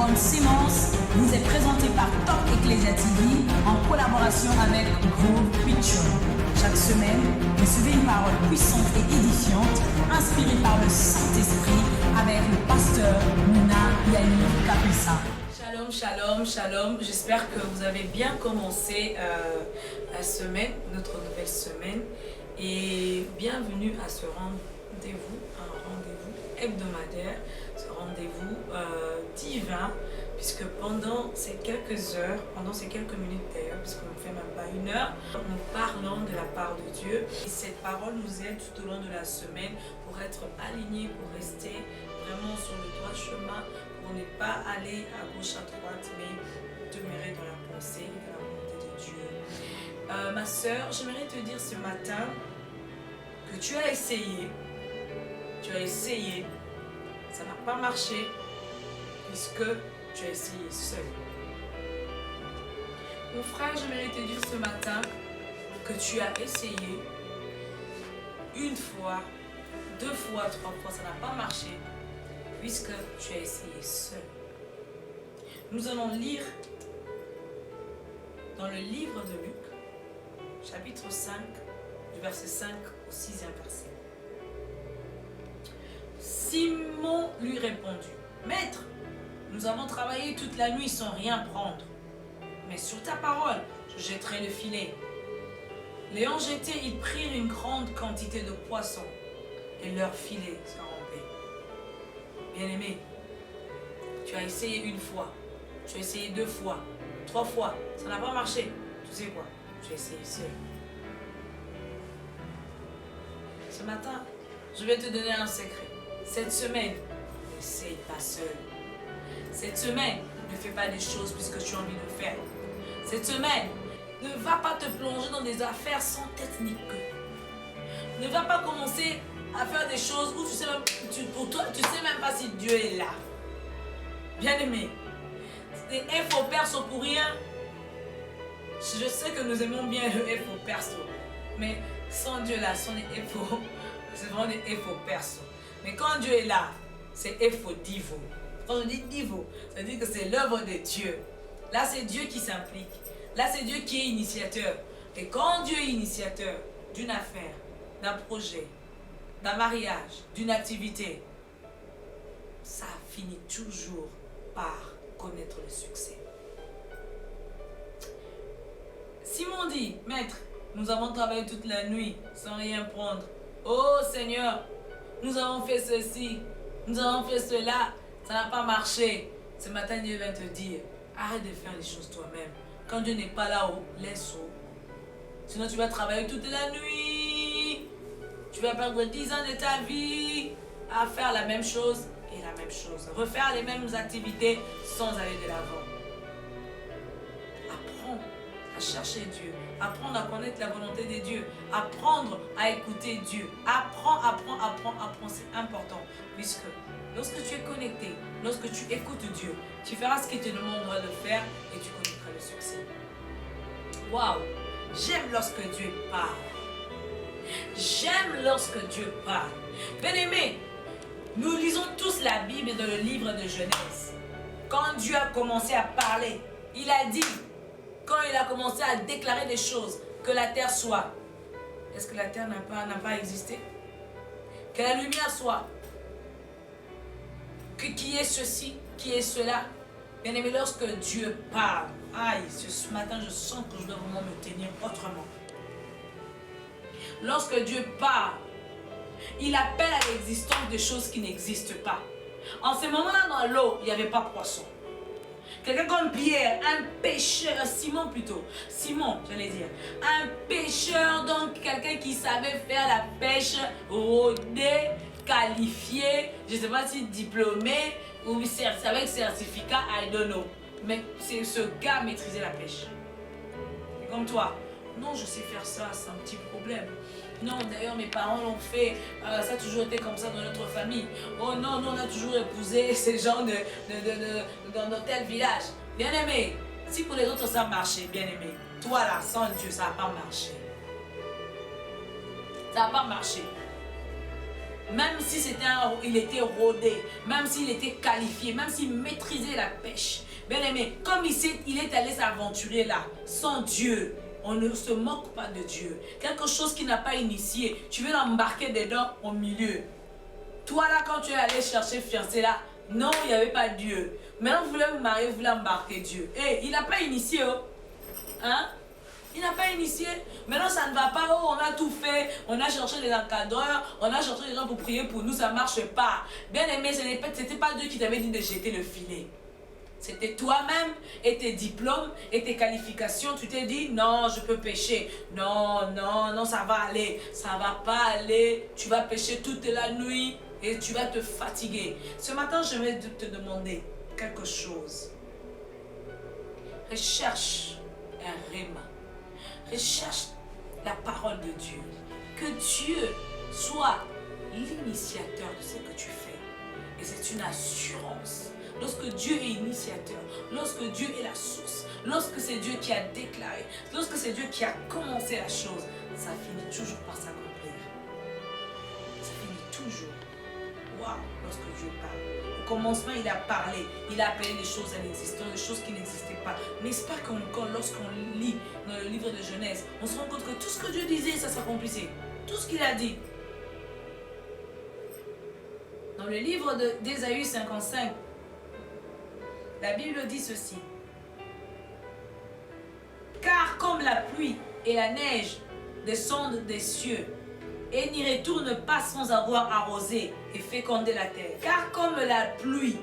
album Sémence vous est présenté par Top Ecclesia TV en collaboration avec Groove Picture. Chaque semaine, recevez une parole puissante et édifiante, inspirée par le Saint-Esprit avec le pasteur Nina Yannick Kapessa. Shalom, shalom, shalom. J'espère que vous avez bien commencé la semaine, notre nouvelle semaine. Et bienvenue à ce rendez-vous, un rendez-vous hebdomadaire, ce rendez-vous divin, puisque pendant ces quelques heures, pendant ces quelques minutes d'ailleurs, puisqu'on ne fait même pas une heure, nous parlons de la part de Dieu. Et cette parole nous aide tout au long de la semaine pour être alignés, pour rester vraiment sur le droit chemin, pour ne pas aller à gauche, à droite, mais demeurer dans la pensée et dans la volonté de Dieu. Ma soeur, j'aimerais te dire ce matin que tu as essayé, ça n'a pas marché, puisque tu as essayé seul. Mon frère, j'aimerais te dire ce matin que tu as essayé une fois, deux fois, trois fois, ça n'a pas marché, puisque tu as essayé seul. Nous allons lire dans le livre de Luc, chapitre 5, du verset 5 au 6e verset. Simon lui répondit, « Maître, nous avons travaillé toute la nuit sans rien prendre, mais sur ta parole, je jetterai le filet. » L'ayant jeté, ils prirent une grande quantité de poissons, et leur filet se rompait. Bien-aimé, tu as essayé une fois, tu as essayé deux fois, trois fois, ça n'a pas marché. Tu sais quoi? Tu as essayé seul. Ce matin, je vais te donner un secret. Cette semaine, n'essaye pas seul. Cette semaine, ne fais pas des choses puisque tu as envie de faire. Cette semaine, ne va pas te plonger dans des affaires sans tête ni queue. Ne va pas commencer à faire des choses où tu sais même, pour toi, tu sais même pas si Dieu est là. Bien-aimé, les faux perso pour rien. Je sais que nous aimons bien le faux perso, mais sans Dieu là, sans les faux, c'est vraiment des faux perso. Mais quand Dieu est là, c'est faux divo. Quand je dis divo, ça veut dire que c'est l'œuvre de Dieu. Là, c'est Dieu qui s'implique. Là, c'est Dieu qui est initiateur. Et quand Dieu est initiateur d'une affaire, d'un projet, d'un mariage, d'une activité, ça finit toujours par connaître le succès. Simon dit, « Maître, nous avons travaillé toute la nuit sans rien prendre. Oh Seigneur, nous avons fait ceci, nous avons fait cela, ça n'a pas marché. » Ce matin, Dieu vient te dire, arrête de faire les choses toi-même. Quand Dieu n'est pas là-haut, laisse-le. Sinon, tu vas travailler toute la nuit. Tu vas perdre 10 ans de ta vie à faire la même chose et la même chose. Refaire les mêmes activités sans aller de l'avant. Apprends à chercher Dieu. Apprendre à connaître la volonté de Dieu. Apprendre à écouter Dieu. Apprends. C'est important. Puisque lorsque tu es connecté, lorsque tu écoutes Dieu, tu feras ce qu'il te demandera de faire et tu connaîtras le succès. Waouh! J'aime lorsque Dieu parle. J'aime lorsque Dieu parle. Bien-aimés, nous lisons tous la Bible dans le livre de Genèse. Quand Dieu a commencé à parler, il a dit, quand il a commencé à déclarer des choses, que la terre soit. Est-ce que la terre n'a pas existé? Que la lumière soit. Qui est ceci, qui est cela. Bien aimé, lorsque Dieu parle, aïe, ce matin je sens que je dois vraiment me tenir autrement. Lorsque Dieu parle, il appelle à l'existence des choses qui n'existent pas. En ce moment-là, dans l'eau, il n'y avait pas poisson. Quelqu'un comme Pierre, un pêcheur, Simon plutôt, Simon, j'allais dire, un pêcheur, donc quelqu'un qui savait faire la pêche rodée, qualifié, je ne sais pas si diplômé ou avec certificat, I don't know. Mais ce gars maîtrisait la pêche. Et comme toi, non, je sais faire ça, c'est un petit problème. Non, d'ailleurs, mes parents l'ont fait, ça a toujours été comme ça dans notre famille. Oh non, nous on a toujours épousé ces gens dans tel village. Bien aimé, si pour les autres ça marchait, bien aimé, toi là, sans Dieu, ça n'a pas marché. Ça n'a pas marché. même si il était rodé, même s'il était qualifié, même s'il maîtrisait la pêche. Bien aimé, comme il est allé s'aventurer là, sans Dieu, on ne se moque pas de Dieu. Quelque chose qu'il n'a pas initié, tu veux l'embarquer dedans au milieu. Toi là, quand tu es allé chercher fiancé là, non, il n'y avait pas Dieu. Maintenant, vous voulez vous marier, vous voulez embarquer Dieu. Eh, il n'a pas initié, oh. Hein? Il n'a pas initié. Maintenant, ça ne va pas. Oh, on a tout fait. On a cherché des encadreurs. On a cherché des gens pour prier pour nous. Ça ne marche pas. Bien aimé, ce n'était pas Dieu qui t'avait dit de jeter le filet. C'était toi-même et tes diplômes et tes qualifications. Tu t'es dit, non, je peux pécher. Non, non, non, ça va aller. Ça ne va pas aller. Tu vas pécher toute la nuit et tu vas te fatiguer. Ce matin, je vais te demander quelque chose. Recherche un réma. Recherche la parole de Dieu. Que Dieu soit l'initiateur de ce que tu fais. Et c'est une assurance. Lorsque Dieu est initiateur, lorsque Dieu est la source, lorsque c'est Dieu qui a déclaré, lorsque c'est Dieu qui a commencé la chose, ça finit toujours par s'accomplir. Ça finit toujours. Waouh, lorsque Dieu parle. Au commencement, il a parlé, il a appelé les choses à l'existence, des choses qui n'existaient pas. N'est-ce pas que lorsqu'on lit dans le livre de Genèse, on se rend compte que tout ce que Dieu disait, ça s'accomplissait. Tout ce qu'il a dit. Dans le livre d'Ésaïe 55, la Bible dit ceci. Car comme la pluie et la neige descendent des cieux et n'y retournent pas sans avoir arrosé et fécondé la terre. Car comme la pluie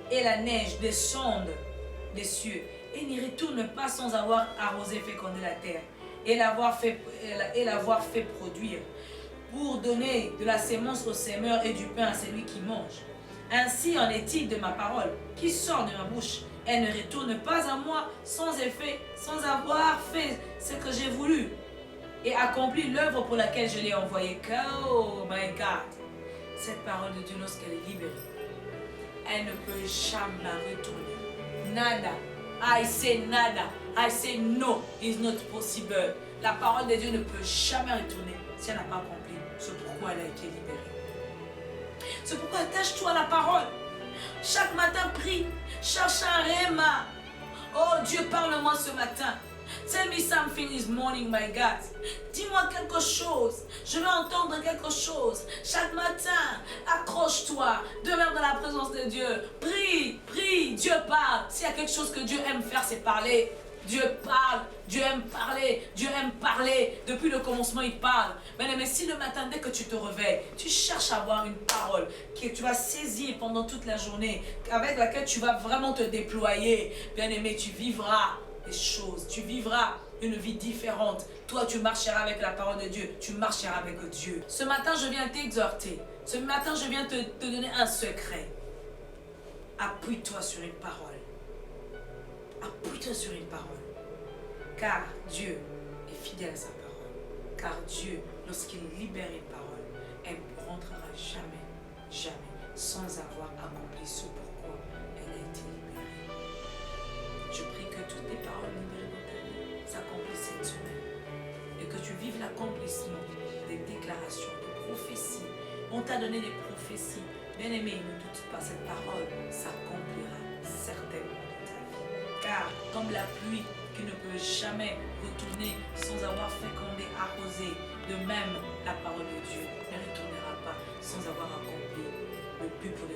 et la neige descendent des cieux et n'y retournent pas sans avoir arrosé et fécondé la terre et l'avoir fait produire pour donner de la sémence au semeur et du pain à celui qui mange. Ainsi en est-il de ma parole qui sort de ma bouche. Elle ne retourne pas à moi sans effet, sans avoir fait ce que j'ai voulu et accompli l'œuvre pour laquelle je l'ai envoyée. Oh my God! Cette parole de Dieu, lorsqu'elle est libérée, elle ne peut jamais retourner. Nada. I say nada. I say no, it's not possible. La parole de Dieu ne peut jamais retourner si elle n'a pas accompli ce pourquoi elle a été libérée. C'est pourquoi attache-toi à la parole. Chaque matin, prie. Cherche un réma. Oh Dieu, parle-moi ce matin. Tell me something this morning, my God. Dis-moi quelque chose. Je veux entendre quelque chose. Chaque matin, accroche-toi. Demeure dans la présence de Dieu. Prie, prie. Dieu parle. S'il y a quelque chose que Dieu aime faire, c'est parler. Dieu parle, Dieu aime parler, Dieu aime parler. Depuis le commencement, il parle. Mais si le matin, dès que tu te réveilles, tu cherches à avoir une parole que tu vas saisir pendant toute la journée, avec laquelle tu vas vraiment te déployer, bien aimé, tu vivras des choses, tu vivras une vie différente. Toi, tu marcheras avec la parole de Dieu, tu marcheras avec Dieu. Ce matin, je viens t'exhorter. Ce matin, je viens te donner un secret. Appuie-toi sur une parole. Appuie-toi sur une parole. Car Dieu est fidèle à sa parole. Car Dieu, lorsqu'il libère une parole, elle ne rentrera jamais, jamais, sans avoir accompli ce pourquoi elle a été libérée. Je prie que toutes les paroles libérées dans ta vie s'accomplissent cette semaine. Et que tu vives l'accomplissement des déclarations, des prophéties. On t'a donné des prophéties. Bien aimé, ne doute pas, cette parole s'accomplira certainement. Car comme la pluie qui ne peut jamais retourner sans avoir fécondé, arrosé, de même la parole de Dieu ne retournera pas sans avoir accompli le but pour